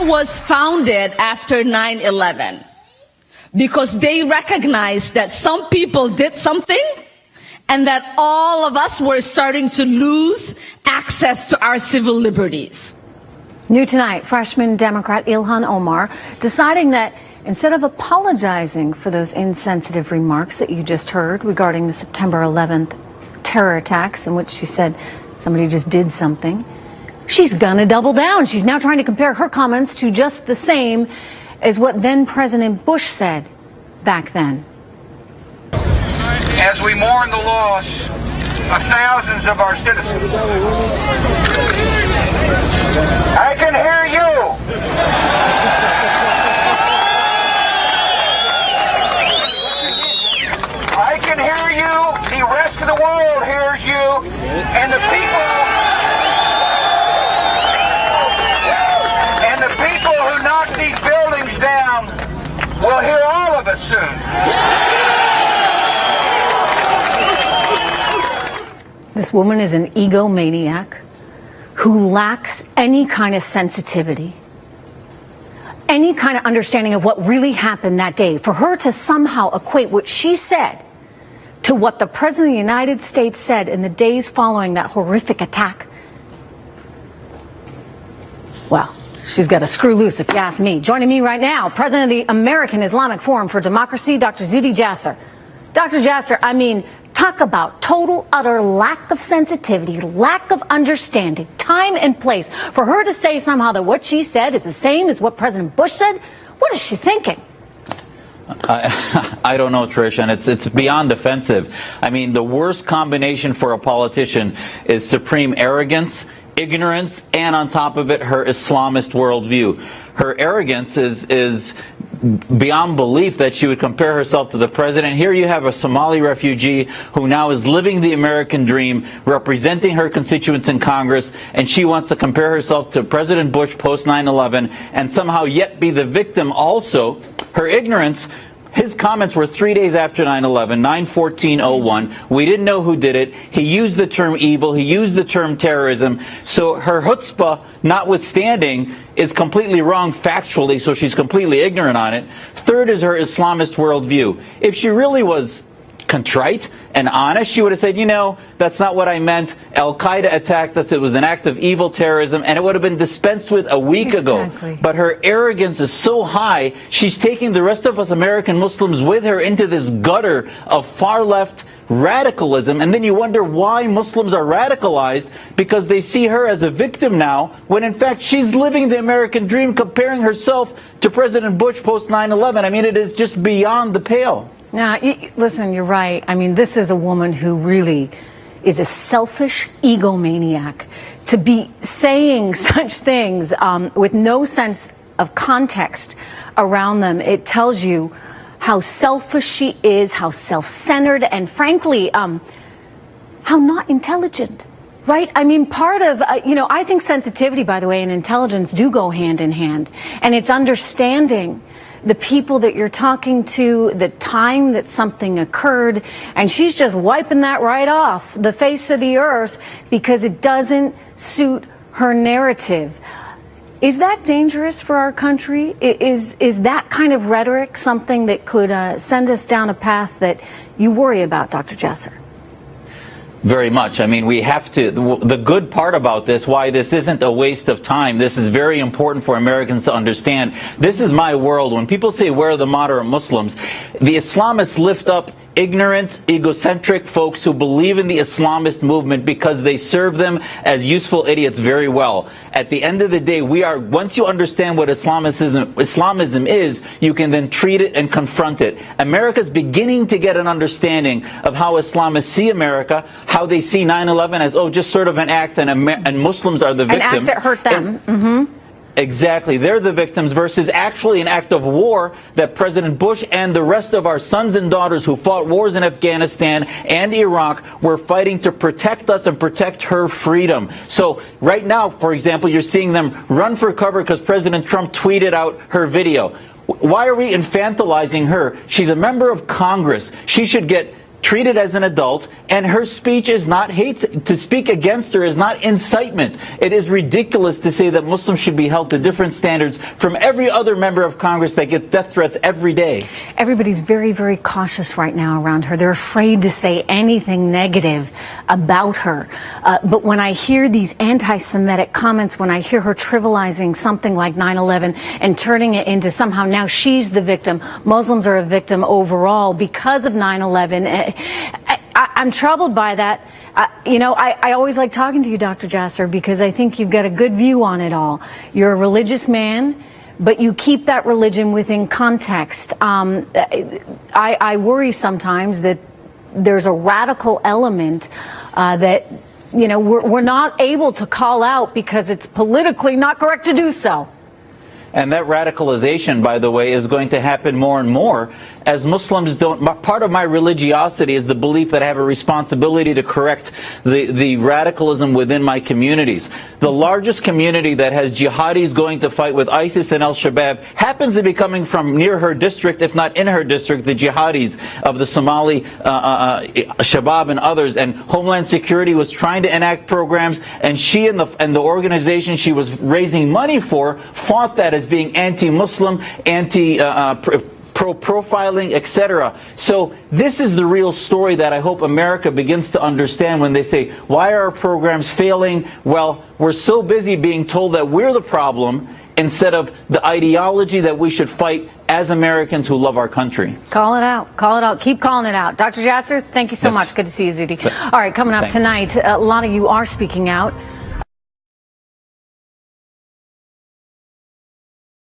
was founded after 9/11 because they recognized that some people did something and that all of us were starting to lose access to our civil liberties. New tonight, freshman Democrat Ilhan Omar deciding that instead of apologizing for those insensitive remarks that you just heard regarding the September 11th terror attacks in which she said somebody just did something, she's gonna double down. She's now trying to compare her comments to just the same as what then President Bush said back then. As we mourn the loss of thousands of our citizens, I can hear you. I can hear you. The rest of the world hears you. And the people who knock these buildings down will hear all of us soon. This woman is an egomaniac who lacks any kind of sensitivity, any kind of understanding of what really happened that day. For her to somehow equate what she said to what the President of the United States said in the days following that horrific attack, well, she's got to screw loose, if you ask me. Joining me right now, President of the American Islamic Forum for Democracy, Dr. Zuhdi Jasser. Dr. Jasser, I mean, talk about total, utter lack of sensitivity, lack of understanding, time and place. For her to say somehow that what she said is the same as what President Bush said, what is she thinking? I don't know, Trish, and it's beyond offensive. I mean, the worst combination for a politician is supreme arrogance, ignorance, and on top of it, her Islamist worldview. Her arrogance is beyond belief that she would compare herself to the president. Here you have a Somali refugee who now is living the American dream, representing her constituents in Congress, and she wants to compare herself to President Bush post 9/11 and somehow yet be the victim also. Her ignorance, his comments were 3 days after 9/11, 9/14/01. We didn't know who did it. He used the term evil. He used the term terrorism. So her chutzpah, notwithstanding, is completely wrong factually, so she's completely ignorant on it. Third is her Islamist worldview. If she really was contrite and honest, she would have said, you know, that's not what I meant. Al-Qaeda attacked us. It was an act of evil terrorism, and it would have been dispensed with a week ago. But her arrogance is so high, she's taking the rest of us American Muslims with her into this gutter of far-left radicalism, and then you wonder why Muslims are radicalized, because they see her as a victim now, when in fact she's living the American dream, comparing herself to President Bush post 9/11. I mean, it is just beyond the pale. Now, listen, you're right. I mean, this is a woman who really is a selfish egomaniac. To be saying such things with no sense of context around them, it tells you how selfish she is, how self-centered, and frankly, how not intelligent, right? I mean, part of, I think sensitivity, by the way, and intelligence do go hand in hand. And it's understanding the people that you're talking to, the time that something occurred, and she's just wiping that right off the face of the earth because it doesn't suit her narrative. Is that dangerous for our country? Is that kind of rhetoric something that could send us down a path that you worry about, Dr. Jasser? Very much. I mean, we have to, the good part about this, why this isn't a waste of time, this is very important for Americans to understand. This is my world. When people say, where are the moderate Muslims? The Islamists lift up ignorant, egocentric folks who believe in the Islamist movement because they serve them as useful idiots very well. At the end of the day, once you understand what Islamism is, you can then treat it and confront it. America's beginning to get an understanding of how Islamists see America, how they see 9/11 as, just sort of an act, and Muslims are the victims. An act that hurt them. Exactly. They're the victims versus actually an act of war that President Bush and the rest of our sons and daughters who fought wars in Afghanistan and Iraq were fighting to protect us and protect her freedom. So right now, for example, you're seeing them run for cover because President Trump tweeted out her video. Why are we infantilizing her? She's a member of Congress. She should get treated as an adult, and her speech is not hate. To speak against her is not incitement. It is ridiculous to say that Muslims should be held to different standards from every other member of Congress that gets death threats every day. Everybody's very, very cautious right now around her. They're afraid to say anything negative about her. But when I hear these anti-Semitic comments, when I hear her trivializing something like 9/11 and turning it into somehow now she's the victim, Muslims are a victim overall because of 9/11, I'm troubled by that. I always like talking to you, Dr. Jasser, because I think you've got a good view on it all. You're a religious man, but you keep that religion within context. I worry sometimes that there's a radical element that, we're not able to call out because it's politically not correct to do so. And that radicalization, by the way, is going to happen more and more as Muslims don't. Part of my religiosity is the belief that I have a responsibility to correct the radicalism within my communities. The largest community that has jihadis going to fight with ISIS and al-Shabaab happens to be coming from near her district, if not in her district, the jihadis of the Somali Shabab and others. And Homeland Security was trying to enact programs, and she and the organization she was raising money for fought that as being anti-Muslim, pro-profiling, etc. So this is the real story that I hope America begins to understand when they say, why are our programs failing? Well, we're so busy being told that we're the problem instead of the ideology that we should fight as Americans who love our country. Call it out. Call it out. Keep calling it out. Dr. Jasser, thank you so much. Good to see you, Zuhdi. All right, coming up tonight, a lot of you are speaking out.